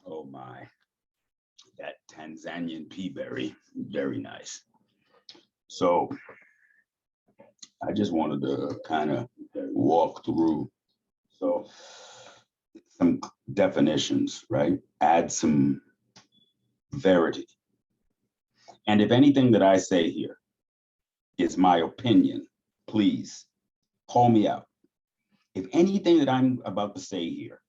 Oh my, that Tanzanian peaberry, very nice. So I just wanted to kind of walk through so some definitions, right? Add some verity. And if anything that I say here is my opinion, please call me out. If anything that I'm about to say here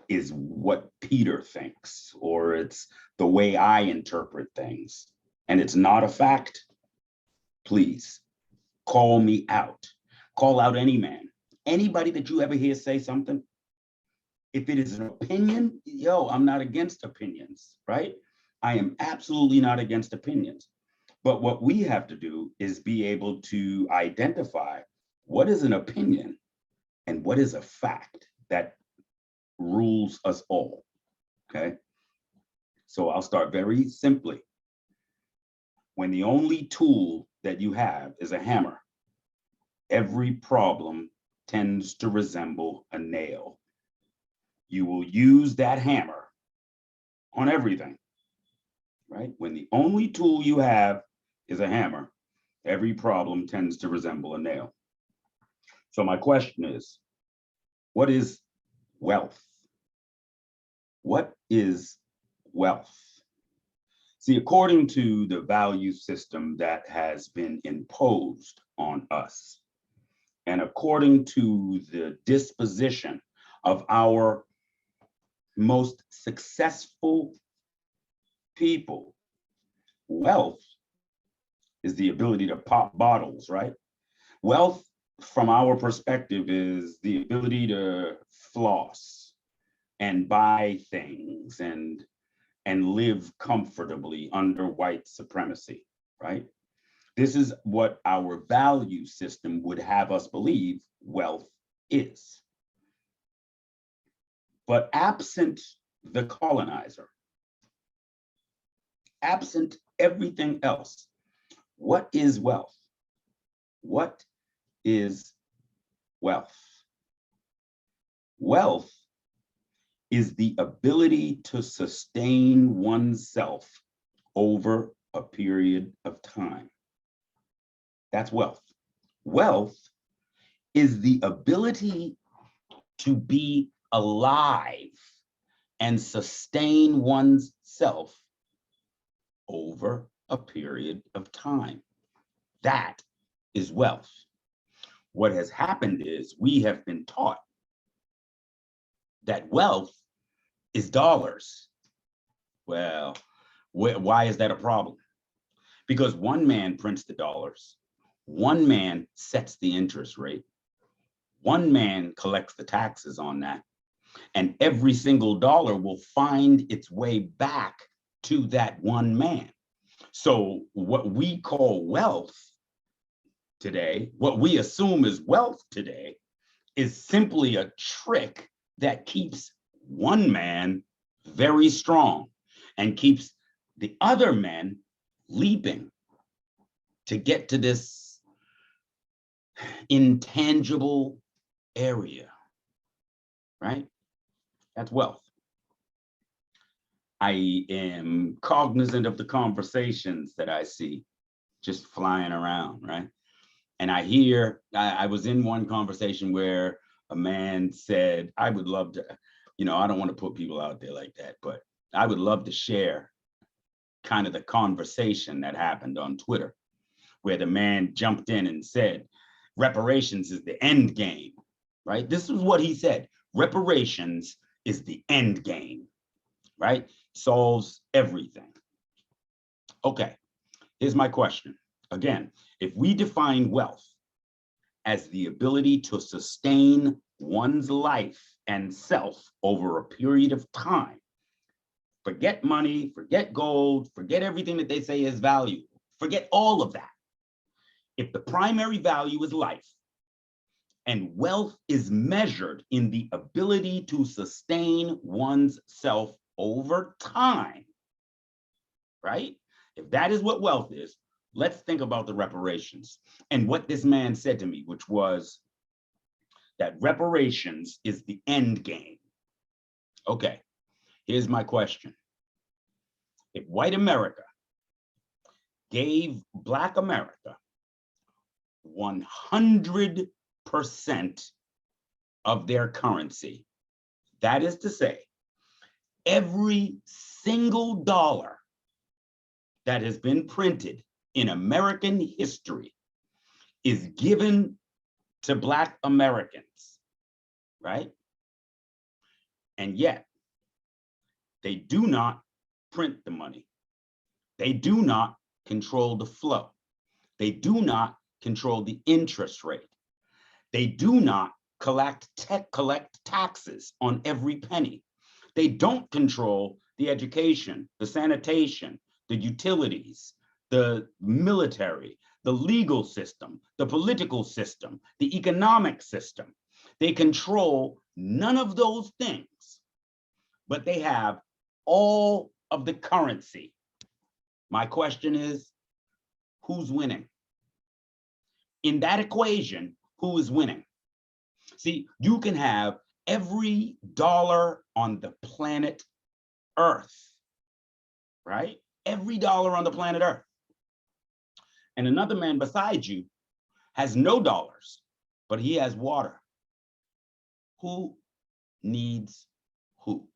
is what Peter thinks, or it's the way I interpret things, and it's not a fact, please call me out. Call out any man. Anybody that you ever hear say something, if it is an opinion, yo, I'm not against opinions, right? I am absolutely not against opinions. But what we have to do is be able to identify what is an opinion and what is a fact that rules us all. Okay. So I'll start very simply. When the only tool that you have is a hammer, every problem tends to resemble a nail. You will use that hammer on everything, right? When the only tool you have is a hammer, every problem tends to resemble a nail. So my question is, what is wealth? What is wealth? See, according to the value system that has been imposed on us, and according to the disposition of our most successful people, wealth is the ability to pop bottles, right? Wealth, from our perspective, is the ability to floss and buy things and live comfortably under white supremacy, right? This is what our value system would have us believe wealth is. But absent the colonizer, absent everything else, what is wealth? What is wealth? Wealth is the ability to sustain oneself over a period of time. That's wealth. Wealth is the ability to be alive and sustain one's self over a period of time. That is wealth. What has happened is we have been taught that wealth is dollars. Well, why is that a problem? Because one man prints the dollars, one man sets the interest rate, one man collects the taxes on that, and every single dollar will find its way back to that one man. So what we call wealth today, what we assume is wealth today, is simply a trick that keeps one man very strong and keeps the other men leaping to get to this intangible area, right? That's wealth. I am cognizant of the conversations that I see just flying around, right? And I was in one conversation where a man said, I would love to, I don't want to put people out there like that, but I would love to share kind of the conversation that happened on Twitter, where the man jumped in and said, reparations is the end game, right? This is what he said. Reparations is the end game, right? Solves everything. Okay, here's my question. Again, if we define wealth as the ability to sustain one's life and self over a period of time, forget money, forget gold, forget everything that they say is value, forget all of that. If the primary value is life and wealth is measured in the ability to sustain one's self over time, right? If that is what wealth is, let's think about the reparations and what this man said to me, which was that reparations is the end game. Okay, Here's my question. If white America gave Black America 100% of their currency, that is to say, every single dollar that has been printed in American history is given to Black Americans, right? And yet, they do not print the money. They do not control the flow. They do not control the interest rate. They do not collect taxes on every penny. They don't control the education, the sanitation, the utilities, the military, the legal system, the political system, the economic system. They control none of those things, but they have all of the currency. My question is, who's winning? In that equation, who is winning? See, you can have every dollar on the planet Earth, right? Every dollar on the planet Earth. And another man beside you has no dollars, but he has water. Who needs who?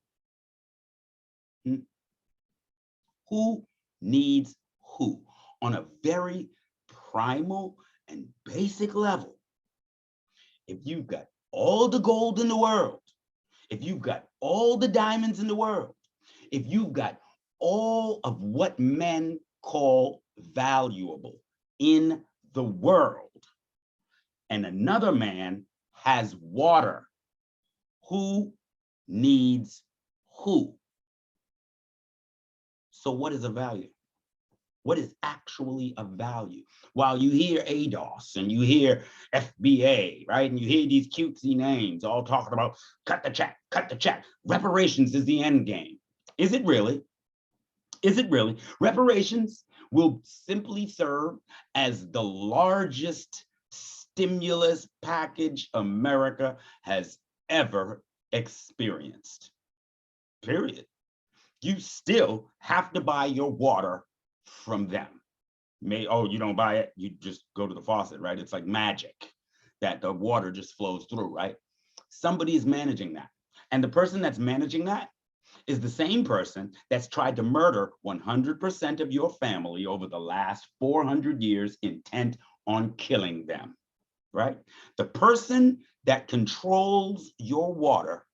Who needs who? On a very primal and basic level, if you've got all the gold in the world, if you've got all the diamonds in the world, if you've got all of what men call valuable in the world, and another man has water, who needs who? So what is a value? What is actually of value? While you hear ADOS and you hear FBA, right? And you hear these cutesy names all talking about cut the check, cut the check. Reparations is the end game. Is it really? Is it really? Reparations will simply serve as the largest stimulus package America has ever experienced. Period. You still have to buy your water from them. You don't buy it, you just go to the faucet, right? It's like magic that the water just flows through, right? Somebody is managing that. And the person that's managing that is the same person that's tried to murder 100% of your family over the last 400 years, intent on killing them, right? The person that controls your water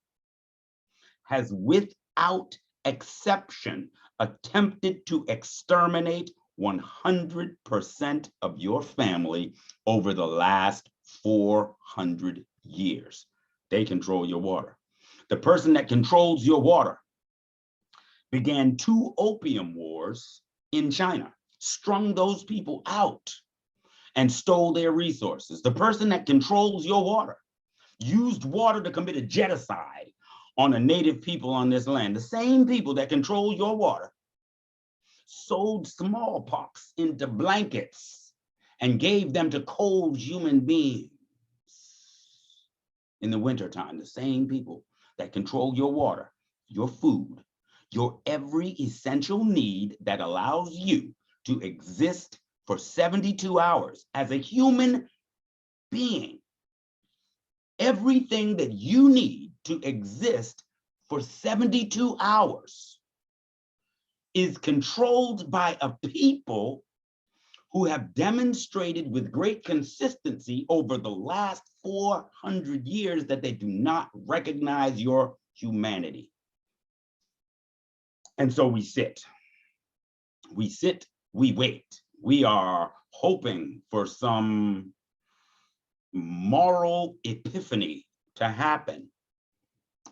has, without exception, attempted to exterminate 100% of your family over the last 400 years. They control your water. The person that controls your water began 2 opium wars in China, strung those people out and stole their resources. The person that controls your water used water to commit a genocide on the native people on this land. The same people that control your water sold smallpox into blankets and gave them to cold human beings in the wintertime. The same people that control your water, your food, your every essential need that allows you to exist for 72 hours as a human being. Everything that you need to exist for 72 hours is controlled by a people who have demonstrated with great consistency over the last 400 years that they do not recognize your humanity. And so we sit, we wait. We are hoping for some moral epiphany to happen.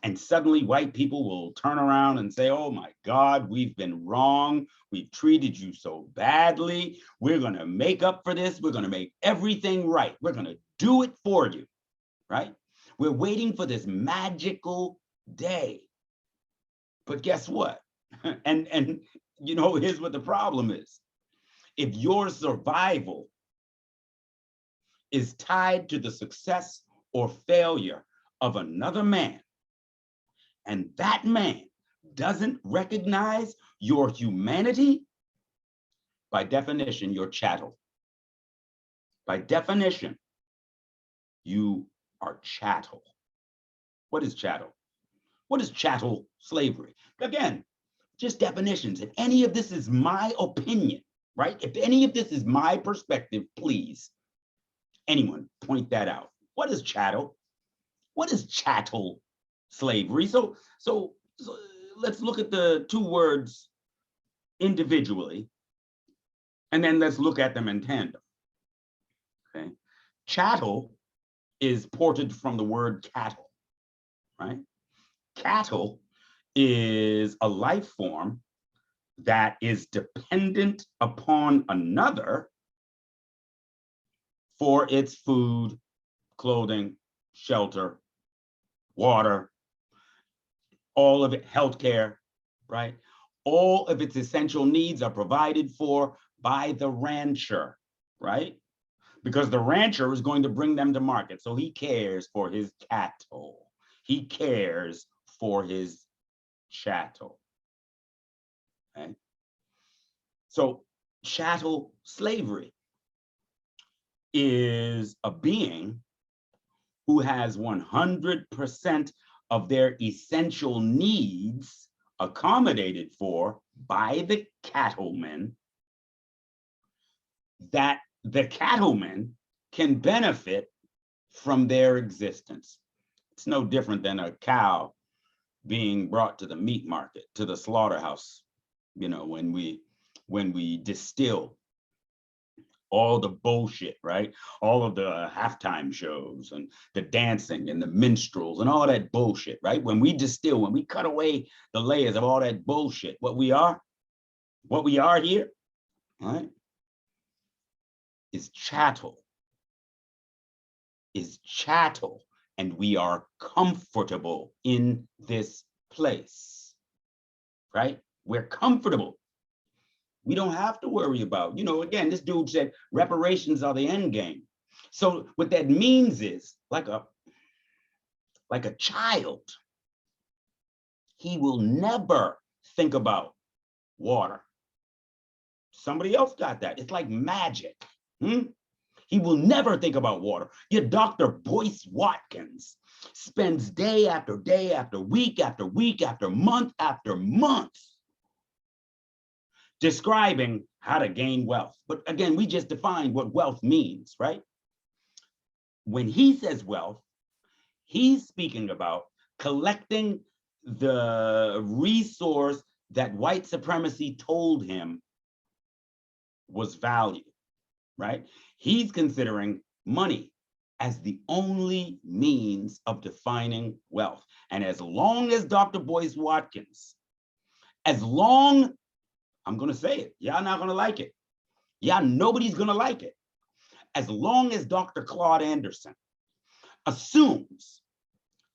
And suddenly white people will turn around and say, oh my God, we've been wrong. We've treated you so badly. We're gonna make up for this. We're gonna make everything right. We're gonna do it for you, right? We're waiting for this magical day. But guess what? And you know, here's what the problem is. If your survival is tied to the success or failure of another man, and that man doesn't recognize your humanity, by definition, you're chattel. By definition, you are chattel. What is chattel? What is chattel slavery? Again, just definitions. If any of this is my opinion, right? If any of this is my perspective, please, anyone point that out. What is chattel? What is chattel slavery? So let's look at the two words individually, and then let's look at them in tandem. Okay, chattel is ported from the word cattle, right? Cattle is a life form that is dependent upon another for its food, clothing, shelter, water, all of it, healthcare, right? All of its essential needs are provided for by the rancher, right? Because the rancher is going to bring them to market. So he cares for his cattle. He cares for his chattel. Okay? So chattel slavery is a being who has 100% of their essential needs accommodated for by the cattlemen, that the cattlemen can benefit from their existence. It's no different than a cow being brought to the meat market, to the slaughterhouse, you know, when we distill all the bullshit, right? All of the halftime shows and the dancing and the minstrels and all that bullshit, right? When we distill, when we cut away the layers of all that bullshit, what we are here, right, is chattel, and we are comfortable in this place, right? We're comfortable. We don't have to worry about, you know, again, this dude said reparations are the end game. So what that means is, like a child, he will never think about water. Somebody else got that. It's like magic. He will never think about water. Your Dr. Boyce Watkins spends day after day after week after week after month describing how to gain wealth. But again, we just defined what wealth means, right? When he says wealth, he's speaking about collecting the resource that white supremacy told him was value, right? He's considering money as the only means of defining wealth. And as long as Dr. Boyce Watkins, I'm going to say it, y'all not going to like it. Y'all, nobody's going to like it. As long as Dr. Claude Anderson assumes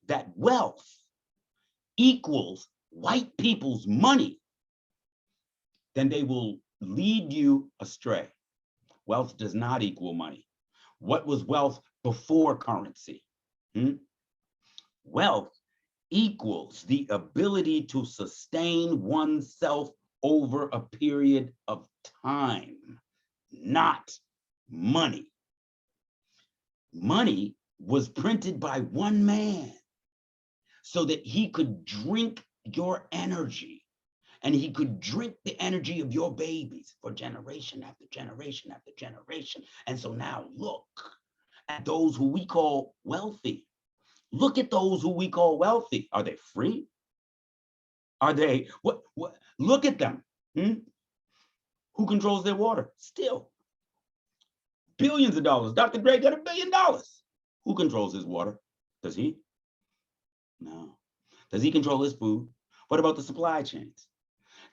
that wealth equals white people's money, then they will lead you astray. Wealth does not equal money. What was wealth before currency? Wealth equals the ability to sustain oneself over a period of time, not money. Money was printed by one man so that he could drink your energy, and he could drink the energy of your babies for generation after generation after generation. And so now look at those who we call wealthy. Look at those who we call wealthy. Are they free? Are they, what? Look at them. Who controls their water? Still. Billions of dollars. Dr. Dre got $1 billion. Who controls his water? Does he? No. Does he control his food? What about the supply chains?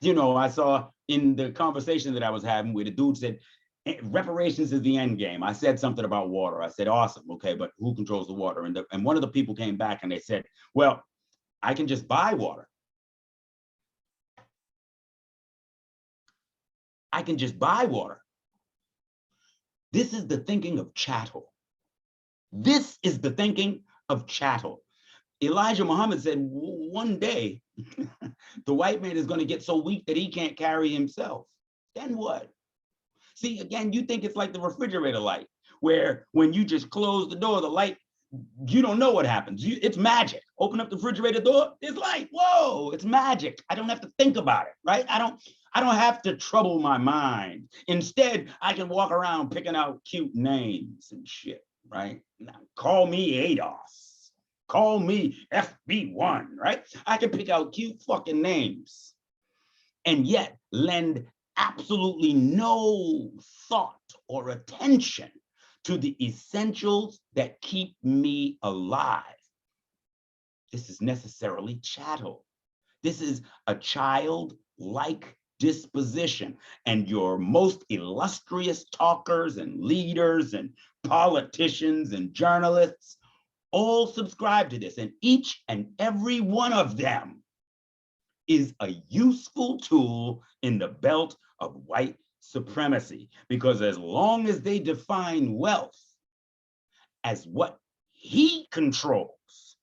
You know, I saw in the conversation that I was having where the dude said, reparations is the end game. I said something about water. I said, awesome, okay, but who controls the water? And one of the people came back and they said, well, I can just buy water. I can just buy water. This is the thinking of chattel. This is the thinking of chattel. Elijah Muhammad said one day the white man is going to get so weak that he can't carry himself. Then what? See, again, you think it's like the refrigerator light, where when you just close the door, the light, you don't know what happens. It's magic. Open up the refrigerator door, it's light. Whoa, it's magic. I don't have to think about it, right? I don't have to trouble my mind. Instead, I can walk around picking out cute names and shit, right? Now, call me ADOS. Call me FB1, right? I can pick out cute fucking names and yet lend absolutely no thought or attention to the essentials that keep me alive. This is necessarily chattel. This is a childlike disposition. And your most illustrious talkers and leaders and politicians and journalists all subscribe to this. And each and every one of them is a useful tool in the belt of white supremacy, because as long as they define wealth as what he controls,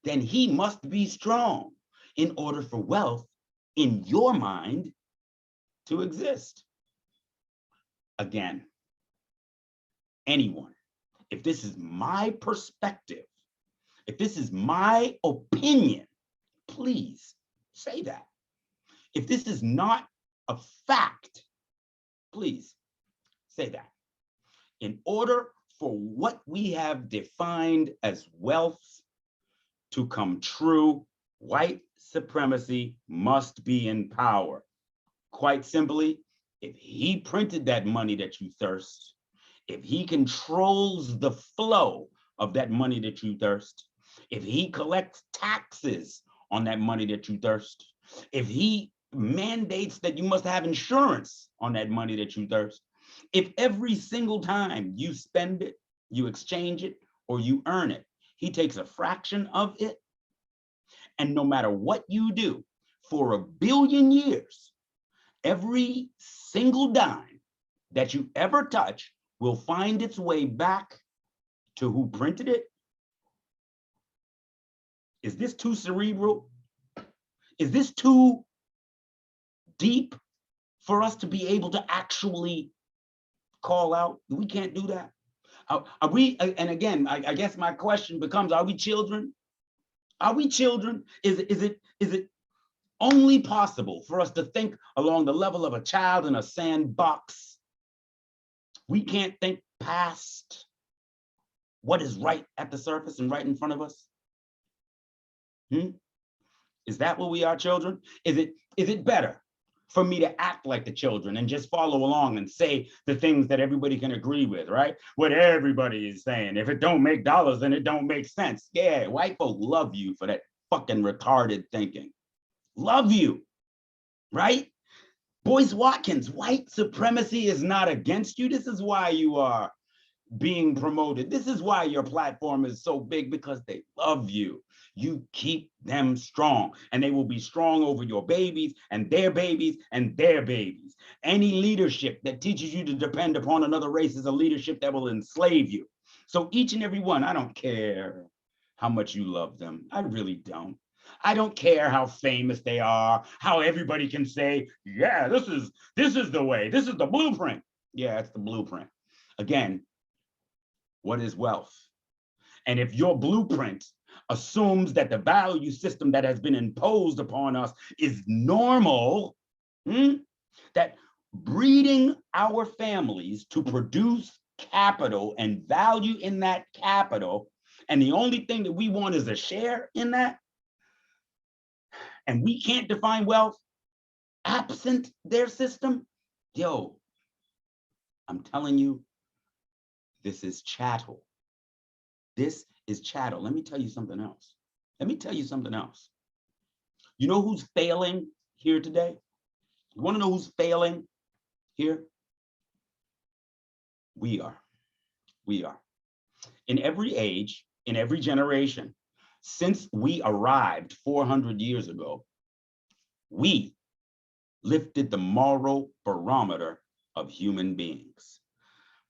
then he must be strong in order for wealth in your mind to exist. Again, anyone, if this is my perspective, if this is my opinion, please say that. If this is not a fact, please say that. In order for what we have defined as wealth to come true, white supremacy must be in power. Quite simply, if he printed that money that you thirst, if he controls the flow of that money that you thirst, if he collects taxes on that money that you thirst, if he mandates that you must have insurance on that money that you thirst, if every single time you spend it, you exchange it, or you earn it, he takes a fraction of it, and no matter what you do for 1 billion years, every single dime that you ever touch will find its way back to who printed it. Is this too cerebral? Is this too deep for us to be able to actually call out? We can't do that. Are we, and again, I guess my question becomes, are we children? Are we children? Is it only possible for us to think along the level of a child in a sandbox? We can't think past what is right at the surface and right in front of us? Is that what we are, children? Is it better for me to act like the children and just follow along and say the things that everybody can agree with, right? What everybody is saying. If it don't make dollars, then it don't make sense. Yeah, white folk love you for that fucking retarded thinking. Love you, right? Boyce Watkins, white supremacy is not against you. This is why you are being promoted. This is why your platform is so big, because they love you. You keep them strong, and they will be strong over your babies and their babies and their babies. Any leadership that teaches you to depend upon another race is a leadership that will enslave you. So each and every one, I don't care how much you love them. I really don't. I don't care how famous they are, how everybody can say, yeah, this is the way, this is the blueprint. Yeah, it's the blueprint. Again, what is wealth? And if your blueprint assumes that the value system that has been imposed upon us is normal, that breeding our families to produce capital and value in that capital, and the only thing that we want is a share in that, and we can't define wealth absent their system, yo, I'm telling you, this is chattel. This is chattel. Let me tell you something else. Let me tell you something else. You know who's failing here today? You want to know who's failing here? We are. We are. In every age, in every generation, since we arrived 400 years ago, we lifted the moral barometer of human beings.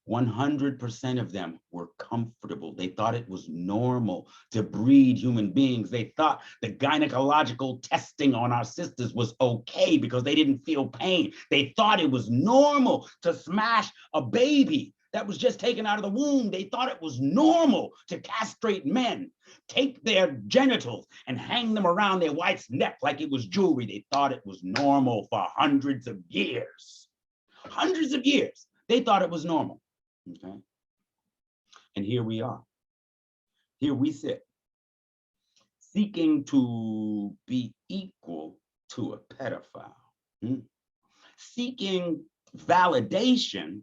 100% of them were comfortable. They thought it was normal to breed human beings. They thought the gynecological testing on our sisters was okay because they didn't feel pain. They thought it was normal to smash a baby that was just taken out of the womb. They thought it was normal to castrate men, take their genitals and hang them around their wife's neck like it was jewelry. They thought it was normal for hundreds of years. Hundreds of years. They thought it was normal. Okay. And here we are. Here we sit, seeking to be equal to a pedophile, seeking validation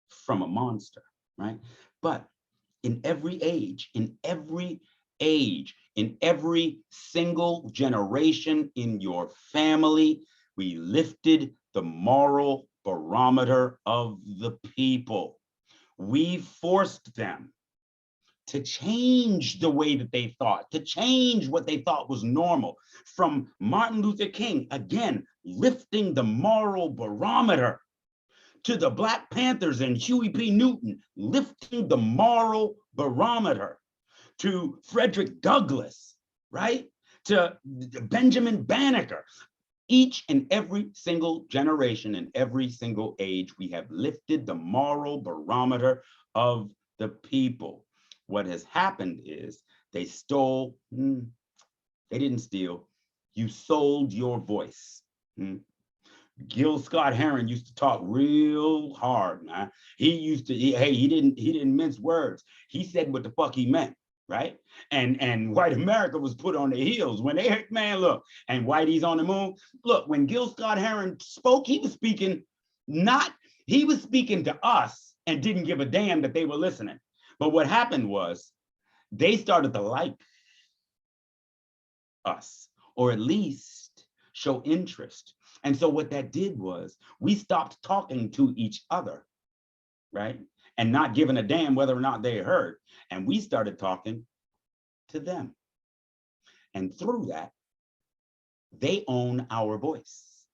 from a monster, right? But in every age, in every single generation in your family, we lifted the moral barometer of the people. We forced them to change the way that they thought, to change what they thought was normal. From Martin Luther King, again, lifting the moral barometer, to the Black Panthers and Huey P. Newton, lifting the moral barometer, to Frederick Douglass, right? To Benjamin Banneker. Each and every single generation in every single age, we have lifted the moral barometer of the people. What has happened is they stole, they didn't steal, you sold your voice. Gil Scott Heron used to talk real hard, man. He didn't mince words. He said what the fuck he meant, right? And white America was put on their heels when they heard, man, look, and Whitey's on the moon. Look, when Gil Scott Heron spoke, he was speaking to us and didn't give a damn that they were listening. But what happened was they started to like us, or at least show interest. And so what that did was we stopped talking to each other, right? And not giving a damn whether or not they heard. And we started talking to them. And through that, they own our voice.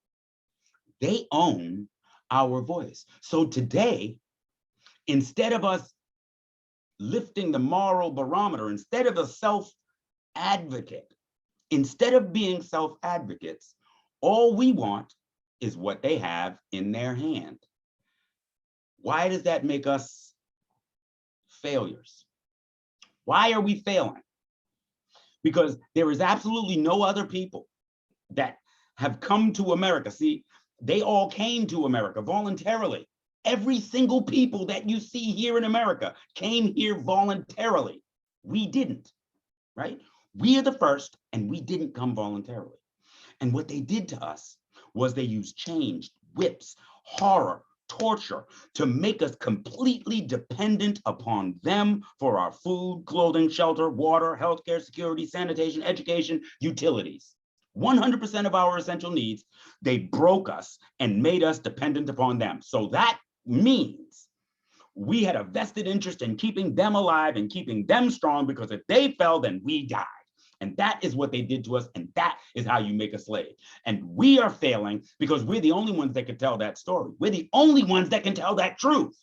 They own our voice. So today, instead of us lifting the moral barometer, instead of a self-advocate, instead of being self-advocates, all we want is what they have in their hand. Why does that make us failures? Why are we failing? Because there is absolutely no other people that have come to America. See, they all came to America voluntarily. Every single people that you see here in America came here voluntarily. We didn't, right? We are the first, and we didn't come voluntarily. And what they did to us was they used chains, whips, horror, torture to make us completely dependent upon them for our food, clothing, shelter, water, healthcare, security, sanitation, education, utilities. 100% of our essential needs, they broke us and made us dependent upon them. So that means we had a vested interest in keeping them alive and keeping them strong, because if they fell, then we died. And that is what they did to us, and that is how you make a slave. And we are failing because we're the only ones that can tell that story. We're the only ones that can tell that truth.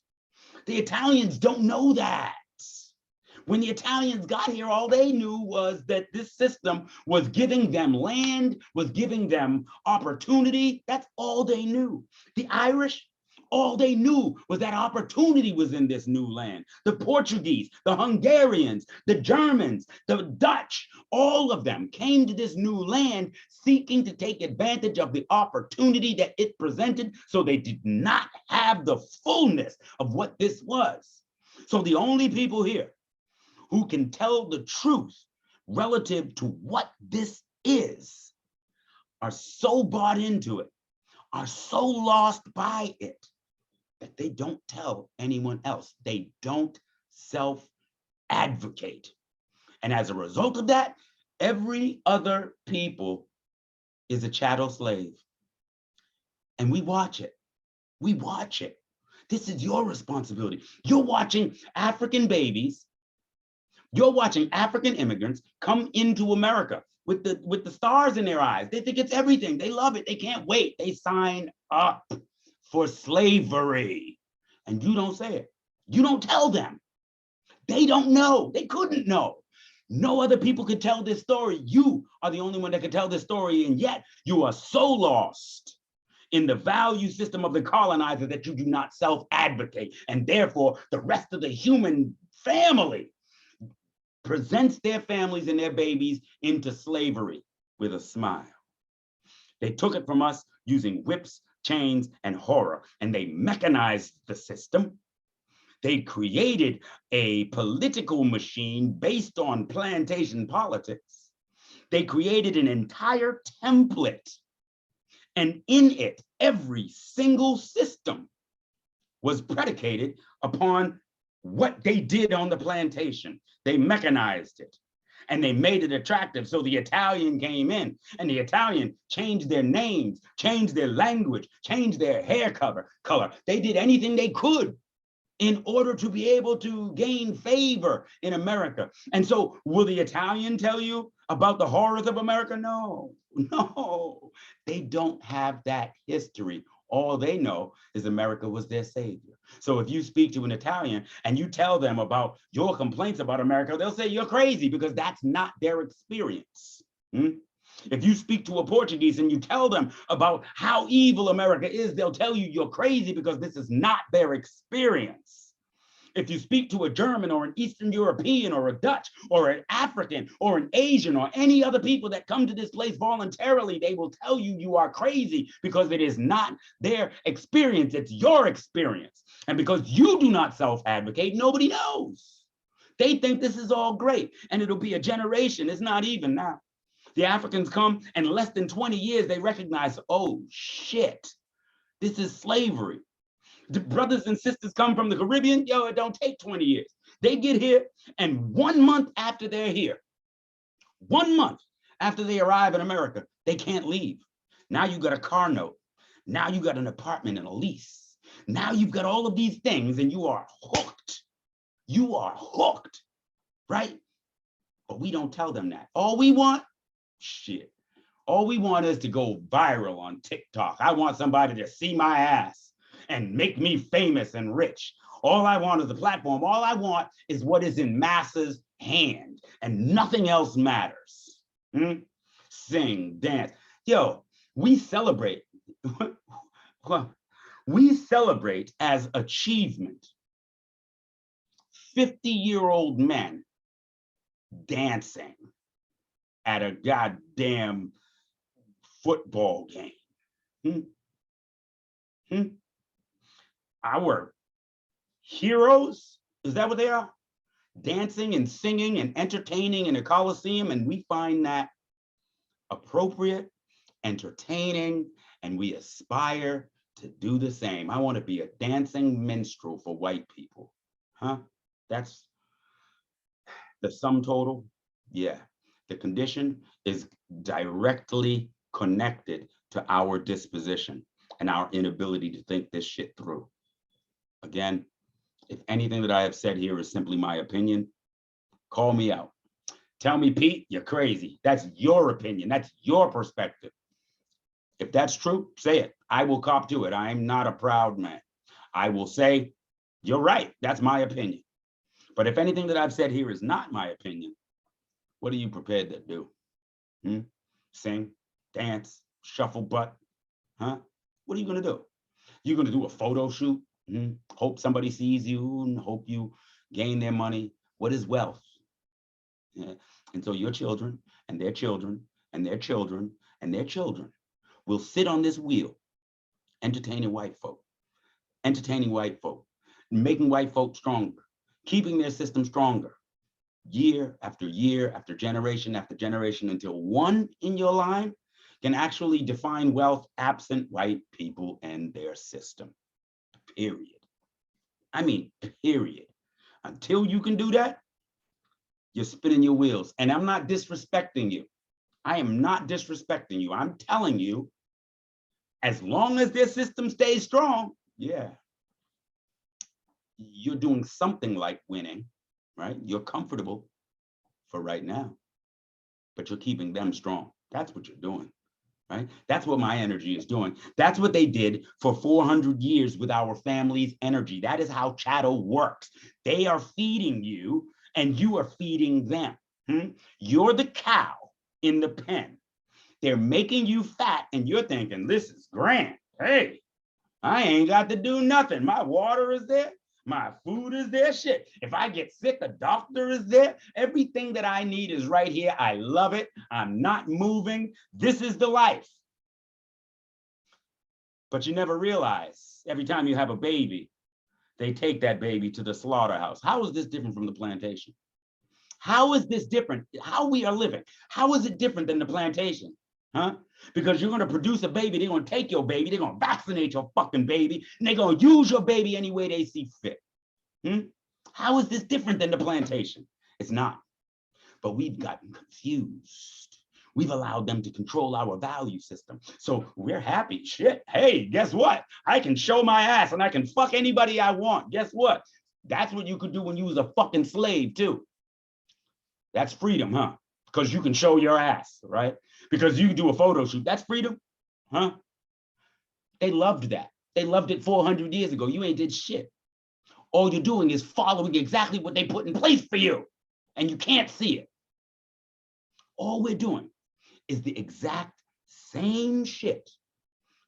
The Italians don't know that. When the Italians got here, all they knew was that this system was giving them land, was giving them opportunity. That's all they knew. The Irish, all they knew was that opportunity was in this new land. The Portuguese, the Hungarians, the Germans, the Dutch, all of them came to this new land seeking to take advantage of the opportunity that it presented, so they did not have the fullness of what this was. So the only people here who can tell the truth relative to what this is are so bought into it, are so lost by it, that they don't tell anyone else. They don't self-advocate. And as a result of that, every other people is a chattel slave. And we watch it. We watch it. This is your responsibility. You're watching African babies, you're watching African immigrants come into America with the stars in their eyes. They think it's everything. They love it. They can't wait. They sign up for slavery. and you don't say it. You don't tell them. They don't know. They couldn't know. No other people could tell this story. You are the only one that can tell this story, and yet you are so lost in the value system of the colonizer that you do not self-advocate, and therefore the rest of the human family presents their families and their babies into slavery with a smile. They took it from us using whips, chains, and horror, and they mechanized the system. They created a political machine based on plantation politics. They created an entire template, and in it, every single system was predicated upon what they did on the plantation. They mechanized it and they made it attractive. So the Italian came in, and the Italian changed their names, changed their language, changed their hair color. They did anything they could in order to be able to gain favor in America. And so will the Italian tell you about the horrors of America? No, no, they don't have that history. All they know is America was their savior. So if you speak to an Italian and you tell them about your complaints about America, they'll say you're crazy, because that's not their experience. If you speak to a Portuguese and you tell them about how evil America is, they'll tell you you're crazy, because this is not their experience. If you speak to a German or an Eastern European or a Dutch or an African or an Asian or any other people that come to this place voluntarily, they will tell you you are crazy, because it is not their experience, it's your experience. And because you do not self-advocate, nobody knows. They think this is all great, and it'll be a generation. It's not even now. The Africans come, and in less than 20 years, they recognize, oh shit, this is slavery. The brothers and sisters come from the Caribbean, yo, it don't take 20 years. They get here, and 1 month after they're here, 1 month after they arrive in America, they can't leave. Now you got a car note. Now you got an apartment and a lease. Now you've got all of these things, and you are hooked. You are hooked, right? But we don't tell them that. All we want, shit. All we want is to go viral on TikTok. I want somebody to see my ass and make me famous and rich. All I want is a platform. All I want is what is in masses' hand, and nothing else matters. Sing, dance. Yo, we celebrate. We celebrate as achievement 50-year-old men dancing at a goddamn football game. Our heroes, is that what they are? Dancing and singing and entertaining in a Coliseum, and we find that appropriate, entertaining, and we aspire to do the same. I want to be a dancing minstrel for white people. That's the sum total. Yeah, the condition is directly connected to our disposition and our inability to think this shit through. Again, if anything that I have said here is simply my opinion, call me out. Tell me, Pete, you're crazy. That's your opinion. That's your perspective. If that's true, say it. I will cop to it. I am not a proud man. I will say, you're right. That's my opinion. But if anything that I've said here is not my opinion, what are you prepared to do? Sing, dance, shuffle butt? What are you going to do? You're going to do a photo shoot? Hope somebody sees you and hope you gain their money. What is wealth? And so your children and their children and their children and their children will sit on this wheel, entertaining white folk, making white folk stronger, keeping their system stronger, year after year after generation, until one in your line can actually define wealth absent white people and their system. Period. I mean, period. Until you can do that, you're spinning your wheels. And I'm not disrespecting you. I am not disrespecting you. I'm telling you, as long as their system stays strong, yeah, you're doing something like winning, right? You're comfortable for right now, but you're keeping them strong. That's what you're doing. right? That's what my energy is doing. That's what they did for 400 years with our family's energy. That is how chattel works. They are feeding you and you are feeding them. You're the cow in the pen. They're making you fat and you're thinking, this is grand. Hey, I ain't got to do nothing. My water is there. My food is there. Shit. If I get sick, the doctor is there. Everything that I need is right here. I love it. I'm not moving. This is the life. But you never realize every time you have a baby, they take that baby to the slaughterhouse. How is this different from the plantation? How is this different? How we are living? How is it different than the plantation? Huh? Because you're going to produce a baby, they're going to take your baby, they're going to vaccinate your fucking baby, and they're going to use your baby any way they see fit. How is this different than the plantation? It's not. But we've gotten confused. We've allowed them to control our value system. So we're happy. Shit. Hey, guess what? I can show my ass and I can fuck anybody I want. Guess what? That's what you could do when you was a fucking slave too. That's freedom, huh? Because you can show your ass, right? Because you can do a photo shoot. That's freedom, huh? They loved that. They loved it 400 years ago. You ain't did shit. All you're doing is following exactly what they put in place for you, and you can't see it. All we're doing is the exact same shit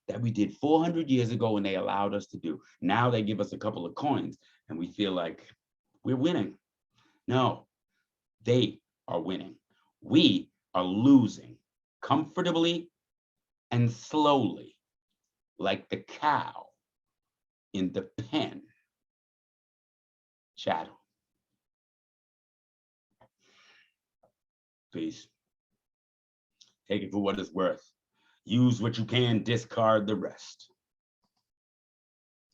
that we did 400 years ago and they allowed us to do. Now they give us a couple of coins and we feel like we're winning. No, they are winning. We are losing comfortably and slowly, like the cow in the pen. Chattel. Peace. Take it for what it's worth. Use what you can, discard the rest.